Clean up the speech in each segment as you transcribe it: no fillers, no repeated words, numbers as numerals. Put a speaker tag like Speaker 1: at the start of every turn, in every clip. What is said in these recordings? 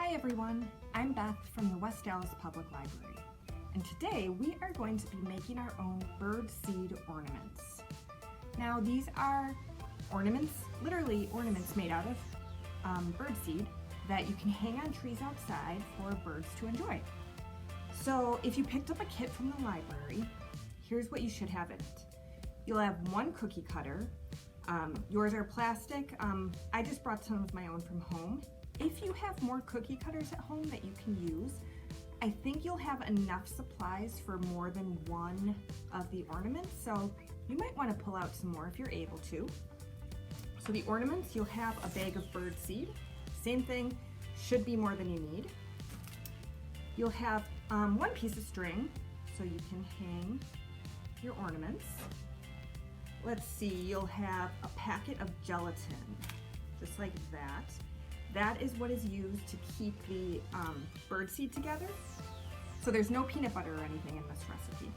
Speaker 1: Hi everyone, I'm Beth from the West Dallas Public Library, and today we are going to be making our own birdseed ornaments. Now these are ornaments, literally ornaments made out of birdseed that you can hang on trees outside for birds to enjoy. So if you picked up a kit from the library, here's what you should have in it. You'll have one cookie cutter. Yours are plastic. I just brought some of my own from home. If you have more cookie cutters at home that you can use, I think you'll have enough supplies for more than one of the ornaments, so you might want to pull out some more if you're able to. So the ornaments, you'll have a bag of birdseed. Same thing, should be more than you need. You'll have one piece of string, so you can hang your ornaments. Let's see, you'll have a packet of gelatin, just like that. That is what is used to keep the birdseed together. So there's no peanut butter or anything in this recipe.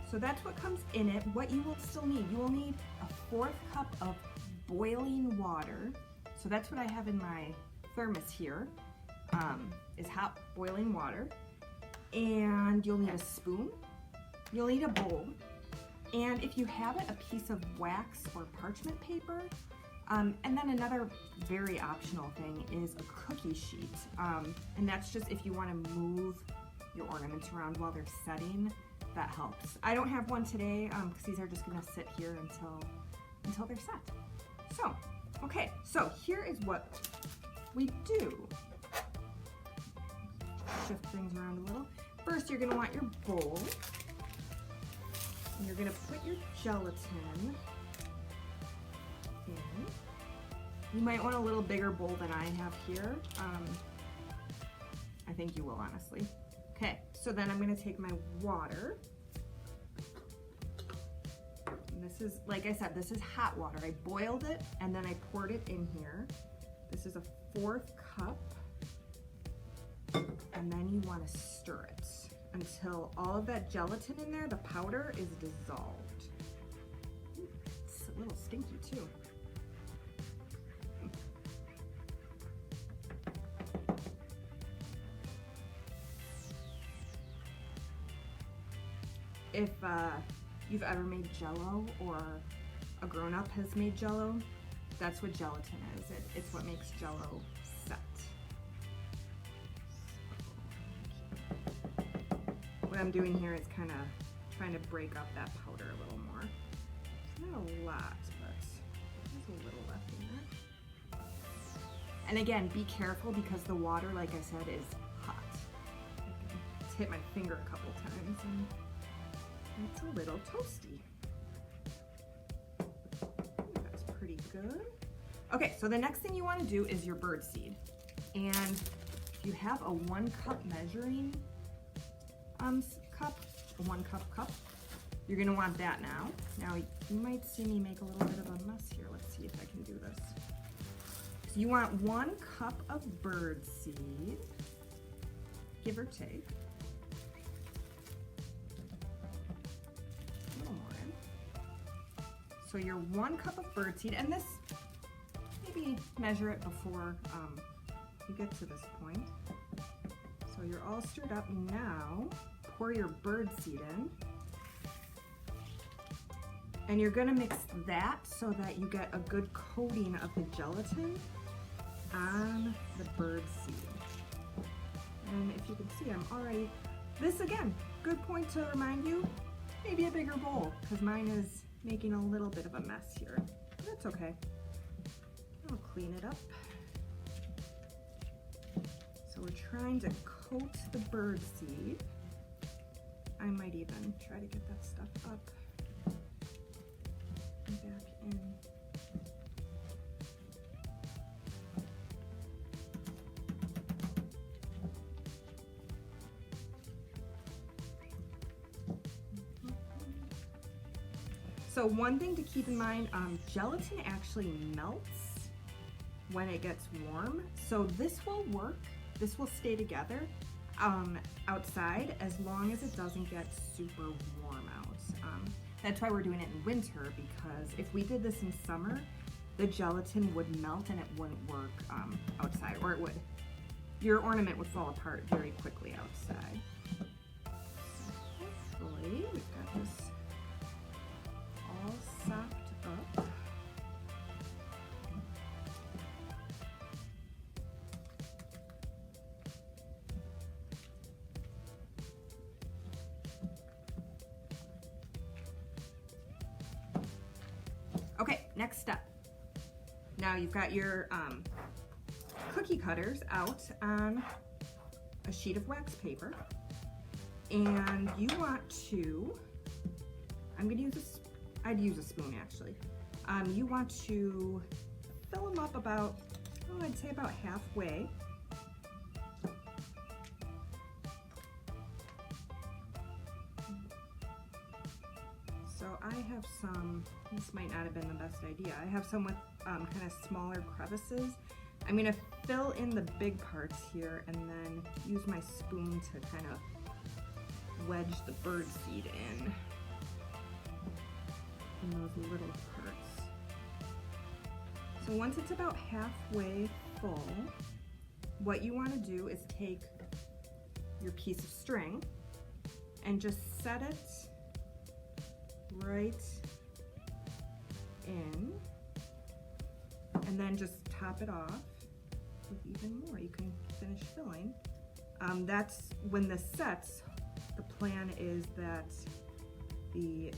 Speaker 1: So that's what comes in it. What you will still need, you will need a 1/4 cup of boiling water. So that's what I have in my thermos here, is hot boiling water. And you'll need a spoon, you'll need a bowl, and if you have it, a piece of wax or parchment paper. And then another very optional thing is a cookie sheet. And that's just if you want to move your ornaments around while they're setting, that helps. I don't have one today because these are just gonna sit here until they're set. So, okay, so here is what we do. Shift things around a little. First, you're gonna want your bowl. And you're gonna put your gelatin in. You might want a little bigger bowl than I have here. I think you will, honestly. Okay, so then I'm gonna take my water. And this is, like I said, this is hot water. I boiled it and then I poured it in here. This is a 1/4 cup. And then you wanna stir it until all of that gelatin in there, the powder, is dissolved. Ooh, it's a little stinky too. If you've ever made Jell-O or a grown-up has made Jell-O, that's what gelatin is. It's what makes Jell-O set. What I'm doing here is kind of trying to break up that powder a little more. It's not a lot, but there's a little left in there. And again, be careful because the water, like I said, is hot. It's hit my finger a couple times and it's a little toasty. That's pretty good. Okay, so the next thing you want to do is your birdseed. And if you have a 1 cup measuring cup, a 1 cup, you're gonna want that now. Now you might see me make a little bit of a mess here. Let's see if I can do this. So you want 1 cup of birdseed, give or take. A little more in. So your 1 cup of birdseed, and this, maybe measure it before you get to this point. So you're all stirred up. Now pour your birdseed in. And you're gonna mix that so that you get a good coating of the gelatin on the birdseed. And if you can see, I'm already, this again, good point to remind you, maybe a bigger bowl, because mine is making a little bit of a mess here. But that's okay. I'll clean it up. So we're trying to coat the birdseed. I might even try to get that stuff up and back in. So one thing to keep in mind, gelatin actually melts when it gets warm. So this will work, this will stay together outside as long as it doesn't get super warm out. That's why we're doing it in winter, because if we did this in summer, the gelatin would melt and it wouldn't work outside, or it would, your ornament would fall apart very quickly outside. So hopefully we've got this all socked up. Okay, next step. Now you've got your cookie cutters out on a sheet of wax paper, and you want to, I'd use a spoon actually. You want to fill them up about, oh, I'd say about halfway. So I have some, this might not have been the best idea. I have some with kind of smaller crevices. I'm gonna fill in the big parts here and then use my spoon to kind of wedge the bird seed in those little parts. So once it's about halfway full, what you want to do is take your piece of string and just set it right in, and then just top it off with even more. You can finish filling. That's when this sets. The plan is that the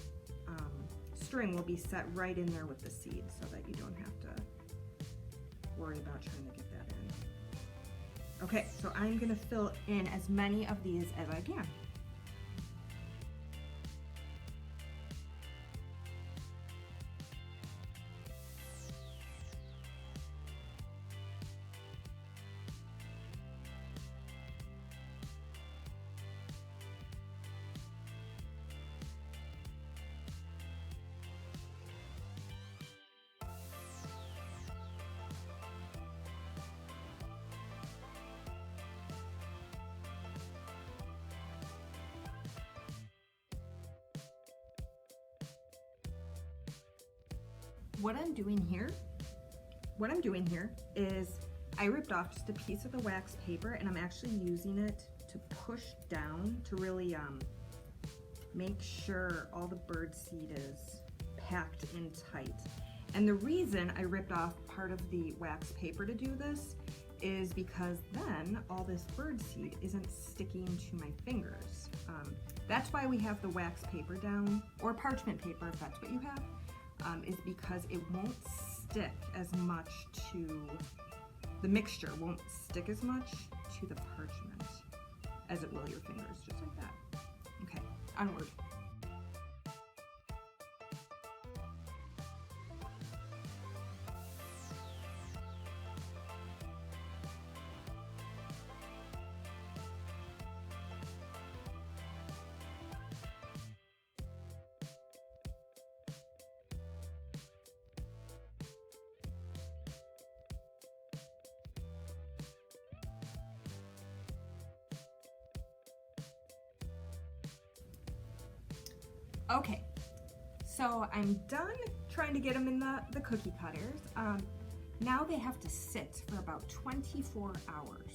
Speaker 1: string will be set right in there with the seed so that you don't have to worry about trying to get that in. Okay, so I'm gonna fill in as many of these as I can. What I'm doing here is I ripped off just a piece of the wax paper and I'm actually using it to push down to really make sure all the bird seed is packed in tight. And the reason I ripped off part of the wax paper to do this is because then all this bird seed isn't sticking to my fingers. That's why we have the wax paper down, or parchment paper if that's what you have. Is because it won't stick as much to, the mixture won't stick as much to the parchment as it will your fingers, just like that. Okay, onward. Okay, so I'm done trying to get them in the cookie cutters. Now they have to sit for about 24 hours.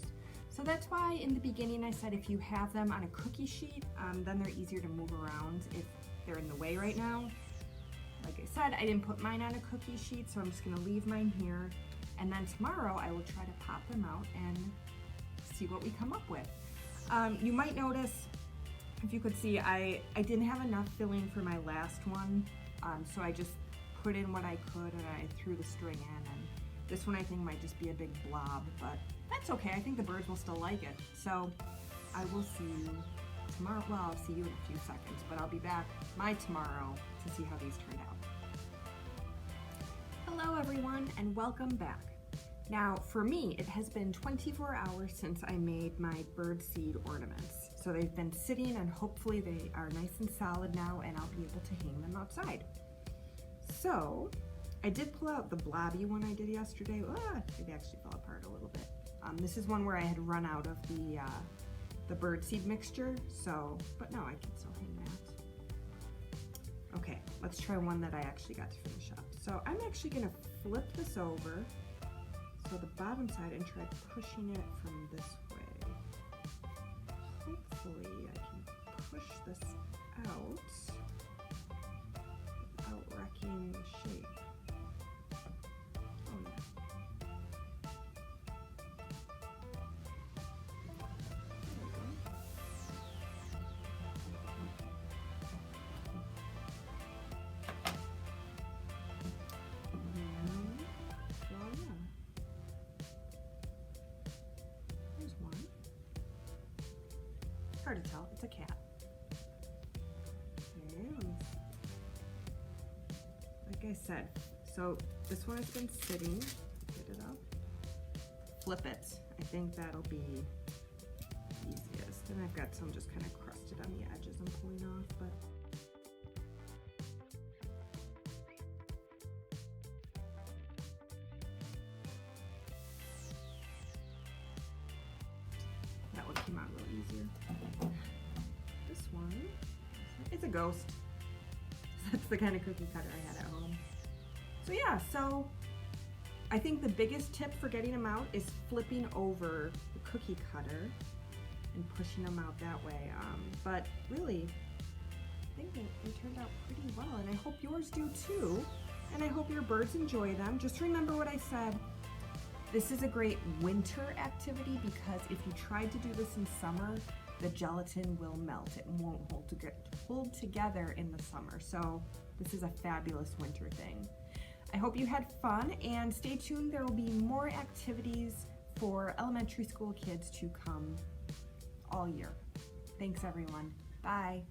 Speaker 1: So that's why in the beginning I said if you have them on a cookie sheet, then they're easier to move around if they're in the way right now. Like I said, I didn't put mine on a cookie sheet, so I'm just gonna leave mine here. And then tomorrow I will try to pop them out and see what we come up with. You might notice, if you could see, I didn't have enough filling for my last one, so I just put in what I could and I threw the string in, and this one I think might just be a big blob, but that's okay. I think the birds will still like it. So I will see you tomorrow. Well, I'll see you in a few seconds, but I'll be back tomorrow to see how these turned out. Hello everyone, and welcome back. Now for me, it has been 24 hours since I made my birdseed ornaments. So they've been sitting and hopefully they are nice and solid now and I'll be able to hang them outside. So I did pull out the blobby one I did yesterday. It actually fell apart a little bit. This is one where I had run out of the birdseed mixture, so, but no, I can still hang that. Okay, let's try one that I actually got to finish up. So I'm actually gonna flip this over, so the bottom side, and try pushing it from this way. Hopefully I can push this out without wrecking the shape. Oh yeah. Hard to tell, it's a cat. Okay, like I said, so this one has been sitting. Get it up. Flip it. I think that'll be easiest. And I've got some just kind of crusted on the edges I'm pulling off, but that one came out a little easier. This one, it's a ghost. That's the kind of cookie cutter I had at home. So yeah, so I think the biggest tip for getting them out is flipping over the cookie cutter and pushing them out that way. But really, I think they turned out pretty well, and I hope yours do too. And I hope your birds enjoy them. Just remember what I said. This is a great winter activity because if you tried to do this in summer, the gelatin will melt. It won't hold together in the summer. So this is a fabulous winter thing. I hope you had fun, and stay tuned. There will be more activities for elementary school kids to come all year. Thanks everyone. Bye.